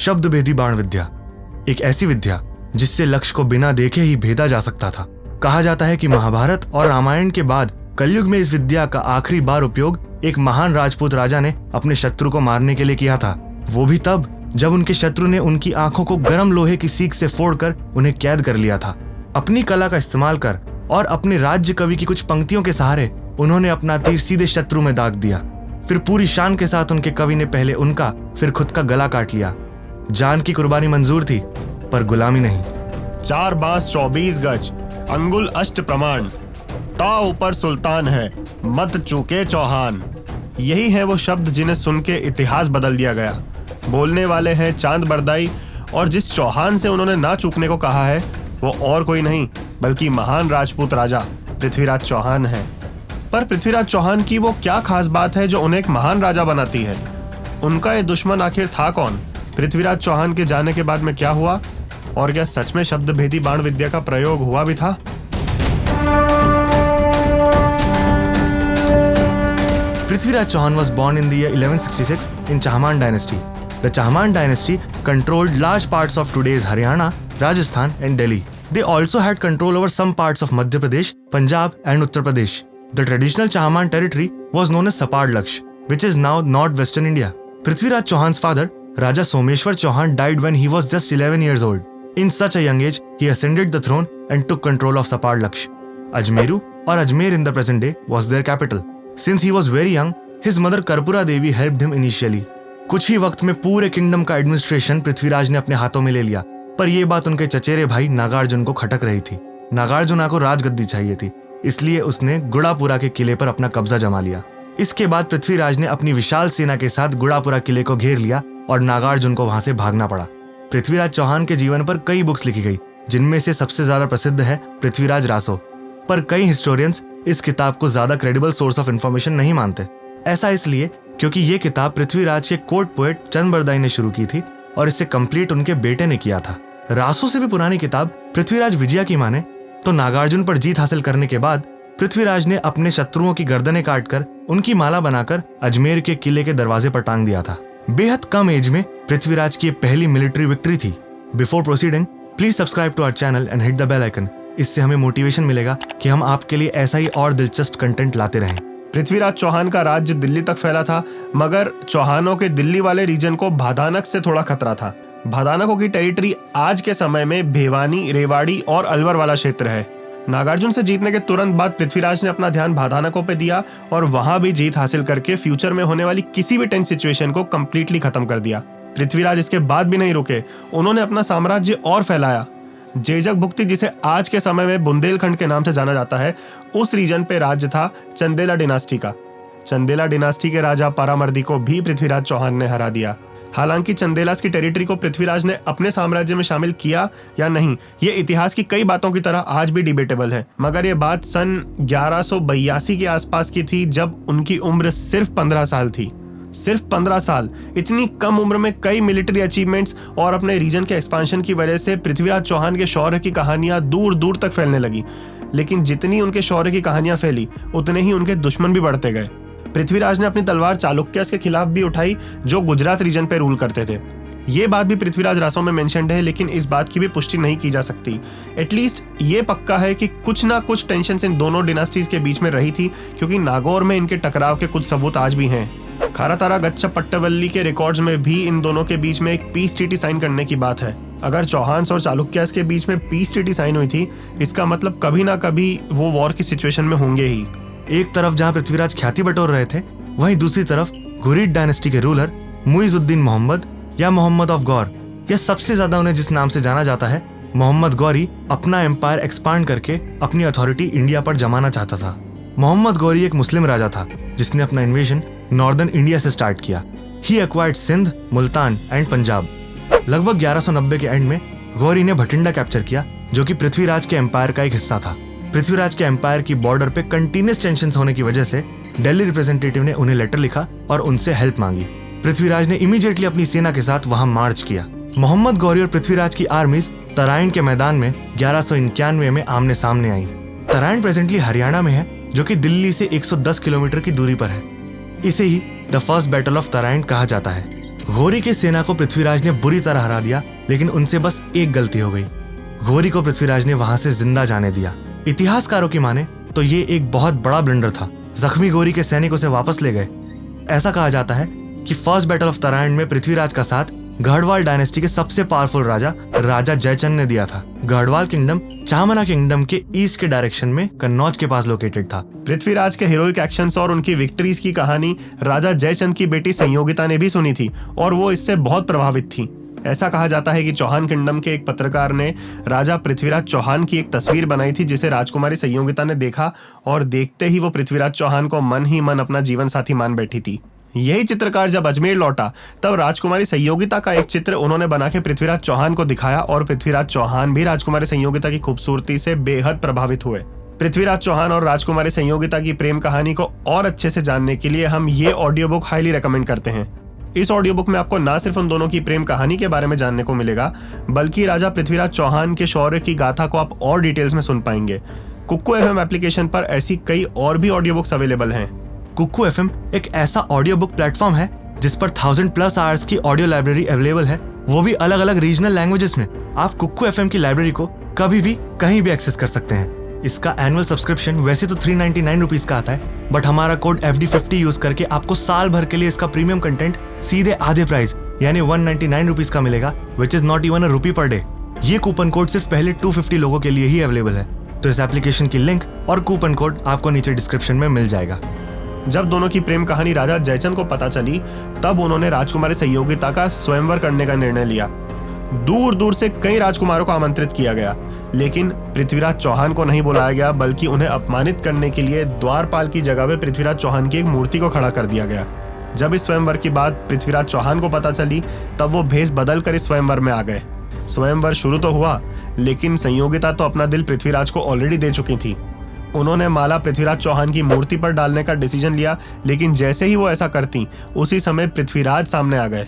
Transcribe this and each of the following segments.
शब्द भेदी बाण विद्या, एक ऐसी विद्या जिससे लक्ष्य को बिना देखे ही भेदा जा सकता था। कहा जाता है कि महाभारत और रामायण के बाद कलयुग में इस विद्या का आखिरी बार उपयोग एक महान राजपूत राजा ने अपने शत्रु को मारने के लिए किया था। वो भी तब जब उनके शत्रु ने उनकी आंखों को गर्म लोहे की सीख से फोड़कर उन्हें कैद कर लिया था। अपनी कला का इस्तेमाल कर और अपने राज्य कवि की कुछ पंक्तियों के सहारे उन्होंने अपना तीर सीधे शत्रु में दाग दिया। फिर पूरी शान के साथ उनके कवि ने पहले उनका फिर खुद का गला काट लिया। जान की कुर्बानी मंजूर थी पर गुलामी नहीं। 4 बांस 24 गज, अंगुल अष्ट प्रमाण, ता ऊपर सुल्तान है, मत चूके चौहान। यही है वो शब्द जिन्हें सुन के इतिहास बदल दिया गया। बोलने वाले हैं चांद बरदाई, और जिस चौहान से उन्होंने ना चूकने को कहा है वो और कोई नहीं बल्कि महान राजपूत राजा पृथ्वीराज चौहान है। पर पृथ्वीराज चौहान की वो क्या खास बात है जो उन्हें एक महान राजा बनाती है? उनका ये दुश्मन आखिर था कौन? पृथ्वीराज चौहान के जाने के बाद में क्या हुआ? और क्या सच में शब्द भेदी बाण विद्या का प्रयोग हुआ भी था? Prithviraj Chauhan was born in the year 1166 in Chahman dynasty. The Chahman dynasty controlled large parts of today's Haryana, Rajasthan and Delhi. They also had control over some parts of Madhya Pradesh, Punjab and Uttar Pradesh. The traditional Chahman territory was known as Sapad Laksh, which is now northwestern India. Prithviraj Chauhan's father, Raja Someshwar Chauhan, died when he was just 11 years old. In such a young age, he ascended the throne and took control of Sapad Laksh. Ajmeru or Ajmer in the present day was their capital. Since he was very young, his mother Karpura Devi helped him initially. कुछ ही वक्त में पूरे kingdom का administration Prithviraj ने अपने हाथों में ले लिया, पर यह बात उनके चचेरे भाई नागार्जुन को खटक रही थी। नागार्जुन को राजगद्दी चाहिए थी, इसलिए उसने गुड़ापुरा के किले पर अपना कब्जा जमा लिया। इसके बाद पृथ्वीराज ने अपनी विशाल सेना के साथ गुड़ापुरा किले को घेर लिया और नागार्जुन को वहां से भागना पड़ा। पृथ्वीराज चौहान के जीवन पर कई बुक्स लिखी गई, जिनमें से सबसे ज्यादा प्रसिद्ध है पृथ्वीराज रासो। पर कई हिस्टोरियंस इस किताब को ज्यादा क्रेडिबल सोर्स ऑफ इंफॉर्मेशन नहीं मानते। ऐसा इसलिए क्योंकि ये किताब पृथ्वीराज के कोर्ट पोएट चंद बरदाई ने शुरू की थी और इसे कंप्लीट उनके बेटे ने किया था। रासो से भी पुरानी किताब पृथ्वीराज विजया की माने तो नागार्जुन पर जीत हासिल करने के बाद पृथ्वीराज ने अपने शत्रुओं की गर्दनें काटकर उनकी माला बनाकर अजमेर के किले के दरवाजे पर टांग दिया था। बेहद कम एज में पृथ्वीराज की पहली मिलिट्री विक्ट्री थी। Before proceeding, please subscribe to our channel and hit the bell icon. इससे हमें मोटिवेशन मिलेगा कि हम आपके लिए ऐसा ही और दिलचस्प कंटेंट लाते रहें। पृथ्वीराज चौहान का राज्य दिल्ली तक फैला था, मगर चौहानों के दिल्ली वाले रीजन को भादानक से थोड़ा खतरा था। भादानकों की टेरिटरी आज के समय में भिवानी, रेवाड़ी और अलवर वाला क्षेत्र है। नागार्जुन से जीतने के तुरंत बाद पृथ्वीराज ने अपना ध्यान भादानकों पे दिया और वहां भी जीत हासिल करके फ्यूचर में होने वाली किसी भी टेंस सिचुएशन को कंप्लीटली खत्म कर दिया। पृथ्वीराज इसके बाद भी नहीं रुके, उन्होंने अपना साम्राज्य और फैलाया। जेजक भुक्ति, जिसे आज के समय में बुंदेलखंड के नाम से जाना जाता है, उस रीजन पे राज्य था चंदेला डिनास्टी का। चंदेला डिनास्टी के राजा परामर्दी को भी पृथ्वीराज चौहान ने हरा दिया। हालांकि चंदेलास की टेरिटरी को पृथ्वीराज ने अपने साम्राज्य में शामिल किया या नहीं, ये इतिहास की कई बातों की तरह आज भी डिबेटेबल है। मगर ये बात सन 1182 के आसपास की थी, जब उनकी उम्र सिर्फ 15 साल थी। सिर्फ 15 साल। इतनी कम उम्र में कई मिलिट्री अचीवमेंट्स और अपने रीजन के एक्सपांशन की वजह से पृथ्वीराज चौहान के शौर्य की कहानियां दूर दूर तक फैलने लगी। लेकिन जितनी उनके शौर्य की कहानियां फैली, उतने ही उनके दुश्मन भी बढ़ते गए। पृथ्वीराज ने अपनी तलवार चालुक्यस के खिलाफ भी उठाई, जो गुजरात रीजन पे रूल करते थे। ये बात भी पृथ्वीराज रासो में मेंशन्ड है, लेकिन इस बात की भी पुष्टि नहीं की जा सकती। एटलीस्ट ये पक्का है कि कुछ ना कुछ टेंशन इन दोनों डिनास्टीज के बीच में रही थी, क्योंकि नागौर में इनके टकराव के कुछ सबूत आज भी हैं। खारातारा गच्चा पट्टवल्ली के रिकॉर्ड्स में भी इन दोनों के बीच में एक पीस ट्रीटी साइन करने की बात है। अगर चौहान्स और चालुक्यास के बीच में पीस ट्रीटी साइन हुई थी, इसका मतलब कभी ना कभी वो वॉर की सिचुएशन में होंगे ही। एक तरफ जहां पृथ्वीराज ख्याति बटोर रहे थे, वहीं दूसरी तरफ घुरीद डायनेस्टी के रूलर मुइजुद्दीन मोहम्मद या मोहम्मद ऑफ गौर, या सबसे ज्यादा उन्हें जिस नाम से जाना जाता है मोहम्मद गौरी, अपना एम्पायर एक्सपांड करके अपनी अथॉरिटी इंडिया पर जमाना चाहता था। मोहम्मद गौरी एक मुस्लिम राजा था जिसने अपना इन्वेजन नॉर्दर्न इंडिया से स्टार्ट किया। ही एक्वायर्ड सिंध, मुल्तान एंड पंजाब। लगभग 1190 के एंड में गौरी ने भटिंडा कैप्चर किया, जो कि पृथ्वीराज के एम्पायर का एक हिस्सा था। पृथ्वीराज के एम्पायर की बॉर्डर पे कंटिन्यूस टेंशन होने की वजह से दिल्ली रिप्रेजेंटेटिव ने उन्हें लेटर लिखा और उनसे हेल्प मांगी। पृथ्वीराज ने इमीडिएटली अपनी सेना के साथ वहां मार्च किया। मोहम्मद गौरी और पृथ्वीराज की आर्मीज तराइन के मैदान में 1191 में आमने सामने आई। तराइन प्रेजेंटली हरियाणा में है, जो कि दिल्ली से 110 किलोमीटर की दूरी पर है। इसे ही the first battle of Tarain कहा जाता है। घोरी की सेना को पृथ्वीराज ने बुरी तरह हरा दिया, लेकिन उनसे बस एक गलती हो गई। घोरी को पृथ्वीराज ने वहां से जिंदा जाने दिया। इतिहासकारों की माने तो ये एक बहुत बड़ा ब्लंडर था। जख्मी घोरी के सैनिक उसे वापस ले गए। ऐसा कहा जाता है कि फर्स्ट बैटल ऑफ तराइन में पृथ्वीराज का साथ गढ़वाल डायनेस्टी के सबसे पावरफुल राजा जयचंद ने दिया था। गढ़वाल किंगडम चाहमाना किंगडम के ईस्ट के डायरेक्शन में कन्नौज के पास लोकेटेड था। पृथ्वीराज के हीरोइक एक्शंस और उनकी विक्ट्रीज की कहानी राजा जयचंद की बेटी संयोगिता ने भी सुनी थी और वो इससे बहुत प्रभावित थी। ऐसा कहा जाता है कि चौहान किंगडम के एक पत्रकार ने राजा पृथ्वीराज चौहान की एक तस्वीर बनाई थी जिसे राजकुमारी संयोगिता ने देखा और देखते ही वो पृथ्वीराज चौहान को मन ही मन अपना जीवन साथी मान बैठी थी। यही चित्रकार जब अजमेर लौटा तब राजकुमारी संयोगिता का एक चित्र उन्होंने बना के पृथ्वीराज चौहान को दिखाया और पृथ्वीराज चौहान भी राजकुमारी संयोगिता की खूबसूरती से बेहद प्रभावित हुए। पृथ्वीराज चौहान और राजकुमारी संयोगिता की प्रेम कहानी को और अच्छे से जानने के लिए हम ये ऑडियो बुक हाईली रेकमेंड करते हैं। इस ऑडियो बुक में आपको ना सिर्फ उन दोनों की प्रेम कहानी के बारे में जानने को मिलेगा, बल्कि राजा पृथ्वीराज चौहान के शौर्य की गाथा को आप और डिटेल्स में सुन पाएंगे। कुक्कू एफएम एप्लीकेशन पर ऐसी कई और भी ऑडियो बुक्स अवेलेबल हैं। कुक्कू एफएम एक ऐसा ऑडियो बुक प्लेटफॉर्म है जिस पर 1000+ आवर्स की ऑडियो लाइब्रेरी अवेलेबल है, वो भी अलग अलग रीजनल लैंग्वेजेस में। आप कुक्कू एफएम की लाइब्रेरी को कभी भी कहीं भी एक्सेस कर सकते हैं। इसका एनुअल सब्सक्रिप्शन वैसे तो 399 रुपीज का आता है, बट हमारा कोड FD50 यूज करके आपको साल भर के लिए इसका प्रीमियम कंटेंट सीधे आधे प्राइस यानी 199 रुपीज का मिलेगा, which is not even ₹1 per day. ये कूपन कोड सिर्फ पहले 250 लोगों के लिए ही अवेलेबल है। तो इस एप्लीकेशन की लिंक और कूपन कोड आपको नीचे डिस्क्रिप्शन में मिल जाएगा। जब दोनों की प्रेम कहानी राजा जयचंद को पता चली तब उन्होंने राजकुमारी संयोगिता का स्वयंवर करने का निर्णय लिया। दूर दूर से कई राजकुमारों को आमंत्रित किया गया, लेकिन पृथ्वीराज चौहान को नहीं बुलाया गया, बल्कि उन्हें अपमानित करने के लिए द्वारपाल की जगह पे पृथ्वीराज चौहान की एक मूर्ति को खड़ा कर दिया गया। जब इस स्वयंवर की बात पृथ्वीराज चौहान को पता चली तब वो भेष बदल कर इस स्वयंवर में आ गए। स्वयंवर शुरू तो हुआ, लेकिन संयोगिता तो अपना दिल पृथ्वीराज को ऑलरेडी दे चुकी थी। उन्होंने माला पृथ्वीराज चौहान की मूर्ति पर डालने का डिसीजन लिया, लेकिन जैसे ही वो ऐसा करती उसी समय पृथ्वीराज सामने आ गए।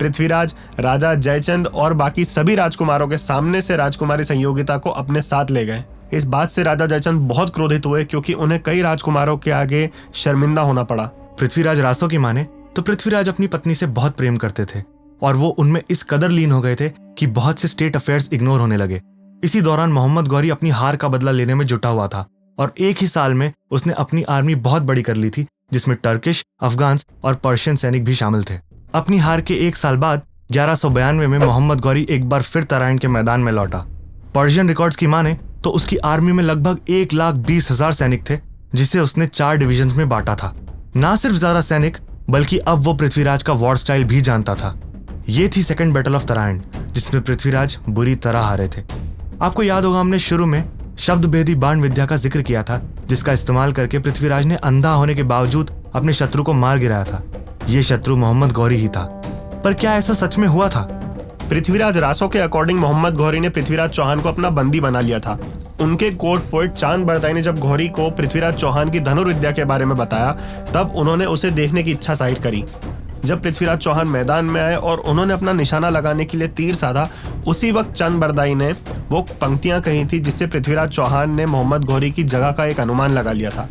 पृथ्वीराज राजा जयचंद और बाकी सभी राजकुमारों के सामने से राजकुमारी संयोगिता को अपने साथ ले गए। इस बात से राजा जयचंद बहुत क्रोधित हुए क्योंकि उन्हें कई राजकुमारों के आगे शर्मिंदा होना पड़ा। पृथ्वीराज रासों की माने तो पृथ्वीराज अपनी पत्नी से बहुत प्रेम करते थे और वो उनमें इस कदर लीन हो गए थे कि बहुत से स्टेट अफेयर्स इग्नोर होने लगे। इसी दौरान मोहम्मद गौरी अपनी हार का बदला लेने में जुटा हुआ था और एक ही साल में उसने अपनी आर्मी बहुत बड़ी कर ली थी, जिसमें टर्किश, अफगान और पर्शियन सैनिक भी शामिल थे। अपनी हार के एक साल बाद 1192 में मोहम्मद गौरी एक बार फिर तराइन के मैदान में लौटा। पर्शियन रिकॉर्ड्स की माने तो उसकी आर्मी में लगभग 1,20,000 सैनिक थे, जिसे उसने 4 डिविजन्स में बांटा था। ना सिर्फ ज्यादा सैनिक, बल्कि अब वो पृथ्वीराज का वॉर स्टाइल भी जानता था। ये थी सेकंड बैटल ऑफ तराइन, जिसमें पृथ्वीराज बुरी तरह हारे थे। आपको याद होगा हमने शुरू में शब्द भेदी बाण विद्या का जिक्र किया था, जिसका इस्तेमाल करके पृथ्वीराज ने अंधा होने के बावजूद अपने शत्रु को मार गिराया था। ये शत्रु मोहम्मद गौरी ही था। पर क्या ऐसा सच में हुआ था? पृथ्वीराज रासों के अकॉर्डिंग मोहम्मद गौरी ने पृथ्वीराज चौहान को अपना बंदी बना लिया था। उनके कोर्ट पोएट चांद बरदाई ने जब गौरी को पृथ्वीराज चौहान की धनुर्विद्या के बारे में बताया तब उन्होंने उसे देखने की इच्छा जाहिर करी। जब पृथ्वीराज चौहान मैदान में आए और उन्होंने अपना निशाना लगाने के लिए तीर साधा, उसी वक्त चंद बरदाई ने वो पंक्तियां कही थी जिससे पृथ्वीराज चौहान ने मोहम्मद गौरी की जगह का एक अनुमान लगा लिया था।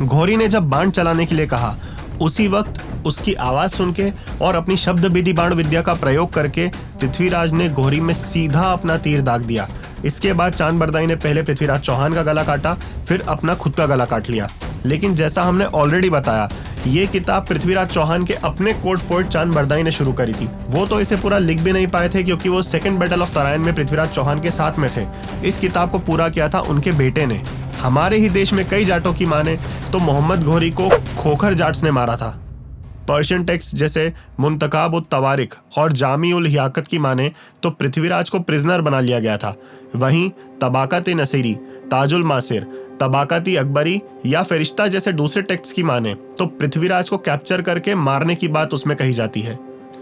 गौरी ने जब बाण चलाने के लिए कहा, उसी वक्त उसकी आवाज सुन के और अपनी शब्द विधि बाण विद्या का प्रयोग करके पृथ्वीराज ने गौरी में सीधा अपना तीर दाग दिया। इसके बाद चांद बरदाई ने पहले पृथ्वीराज चौहान का गला काटा, फिर अपना खुद का गला काट लिया। लेकिन जैसा हमने ऑलरेडी बताया, ये किताब पृथ्वीराज चौहान के अपने कोर्ट पोएट चांद बरदाई ने शुरू करी थी। वो तो इसे पूरा लिख भी नहीं पाए थे क्योंकि वो सेकंड बैटल ऑफ तराइन में पृथ्वीराज चौहान के साथ में थे। इस किताब को पूरा किया था उनके बेटे ने। हमारे ही देश में कई जाटों की माने तो मोहम्मद गौरी को खोखर जाट्स ने मारा था। पर्शियन टेक्स्ट जैसे मुंतकाब उत तवारिख और जामी उल हियाकत की माने तो पृथ्वीराज को प्रिजनर बना लिया गया था। वहीं तबाकत नसीरी, ताजुल मासिर, तबाकती अकबरी या फरिश्ता जैसे दूसरे टेक्स्ट की माने तो पृथ्वीराज को कैप्चर करके मारने की बात उसमें कही जाती है।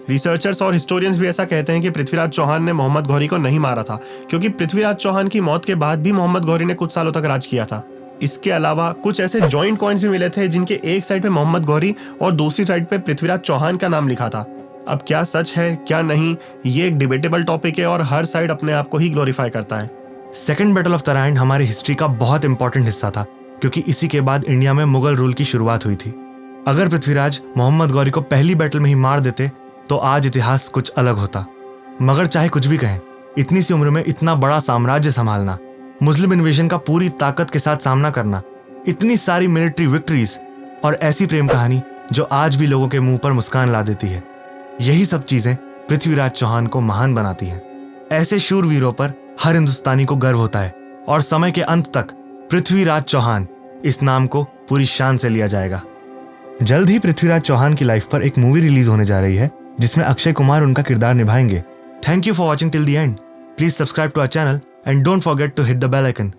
रिसर्चर्स और हिस्टोरियंस भी ऐसा कहते हैं कि पृथ्वीराज चौहान ने मोहम्मद गौरी को नहीं मारा था, क्योंकि पृथ्वीराज चौहान की मौत के बाद भी मोहम्मद गौरी ने कुछ सालों तक राज किया था। इसके अलावा कुछ ऐसे जॉइंट कॉइन्स भी मिले थे जिनके एक साइड पे मोहम्मद गौरी और दूसरी साइड पे पृथ्वीराज चौहान का नाम लिखा था। अब क्या सच है क्या नहीं, ये एक डिबेटेबल टॉपिक है और हर साइड अपने आप को ही ग्लोरीफाई करता है। सेकेंड बैटल ऑफ तराइन हमारी हिस्ट्री का बहुत इंपॉर्टेंट हिस्सा था, क्योंकि इसी के बाद इंडिया में मुगल रूल की शुरुआत हुई थी। अगर पृथ्वीराज मोहम्मद गौरी को पहली बैटल में ही मार देते तो आज इतिहास कुछ अलग होता। मगर चाहे कुछ भी कहें, इतनी सी उम्र में इतना बड़ा साम्राज्य संभालना, मुस्लिम इन्वेजन का पूरी ताकत के साथ सामना करना, इतनी सारी मिलिट्री विक्ट्रीज और ऐसी प्रेम कहानी जो आज भी लोगों के मुंह पर मुस्कान ला देती है, यही सब चीजें पृथ्वीराज चौहान को महान बनाती हैं। ऐसे शूरवीरों पर हर हिंदुस्तानी को गर्व होता है और समय के अंत तक पृथ्वीराज चौहान इस नाम को पूरी शान से लिया जाएगा। जल्द ही पृथ्वीराज चौहान की लाइफ पर एक मूवी रिलीज होने जा रही है जिसमें अक्षय कुमार उनका किरदार निभाएंगे। Thank you for watching till the end. Please subscribe to our channel and don't forget to hit the bell icon.